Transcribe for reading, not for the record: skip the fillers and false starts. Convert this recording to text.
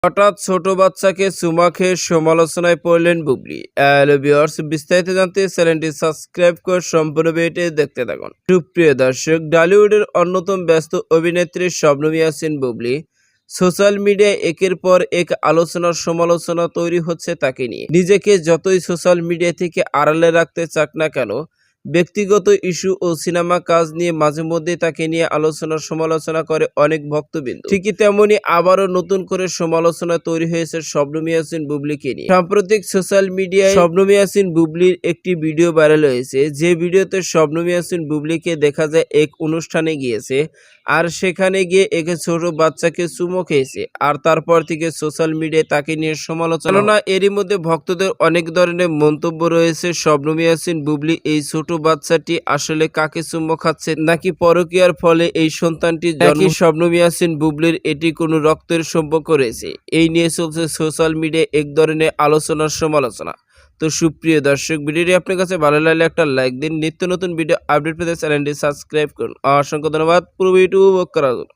হঠাৎ ছোট বাচ্চাকে চুমা খেয়ে সমালোচনায় পড়লেন বুবলি। হ্যালো ভিউয়ার্স, বিস্তারিত জানতে চ্যানেলটি সাবস্ক্রাইব করে সম্পূর্ণ ভিডিওটি দেখতে থাকুন। সুপ্রিয় দর্শক, টলিউডের অন্যতম ব্যস্ত অভিনেত্রী শবনম ইয়াসমিন বুবলি সোশ্যাল মিডিয়ায় একের পর এক আলোচনার সমালোচনা তৈরি হচ্ছে তাকে নিয়ে। নিজেকে যতই সোশ্যাল মিডিয়া থেকে আড়ালে রাখতে চাক না কেন, ব্যক্তিগত ইস্যু ও সিনেমা কাজ নিয়ে মাঝে মধ্যে তাকে নিয়ে আলোচনা সমালোচনা করে অনেক ভক্তবৃন্দ। ঠিকই তেমনি আবারও নতুন করে সমালোচনা তৈরি হয়েছে শবনম ইয়াসমিন বুবলিকে নিয়ে। সাম্প্রতিক সোশ্যাল মিডিয়ায় শবনম ইয়াসমিন বুবলির একটি ভিডিও ভাইরাল হয়েছে, যে ভিডিওতে শবনম ইয়াসমিন বুবলিকে দেখা যায় এক অনুষ্ঠানে গিয়েছে, আর সেখানে গিয়ে এক ছোট বাচ্চাকে চুমো খেয়েছে, আর তারপর থেকে সোশ্যাল মিডিয়ায় তাকে নিয়ে সমালোচনা। এরই মধ্যে ভক্তদের অনেক ধরনের মন্তব্য রয়েছে। শবনম ইয়াসমিন বুবলি এই ছোট বাচ্চাটি আসলে কাকে চুম্বো খাচ্ছে, নাকি পরকীয়ার ফলে এই সন্তানটি জন্ম, শবনম ইয়াসমিন বুবলির এটি কোনো রক্তের সম্পর্ক রয়েছে, এই নিয়ে চলছে সোশ্যাল মিডিয়ায় এক ধরনের আলোচনার সমালোচনা। তো সুপ্রিয় দর্শক, ভিডিওটি আপনার কাছে ভালো লাগলে একটা লাইক দিন। নিত্য নতুন ভিডিও আপডেট পেতে চ্যানেলটি সাবস্ক্রাইব করুন। অসংখ্য ধন্যবাদ পুরো ভিডিও উপভোগ করার জন্য।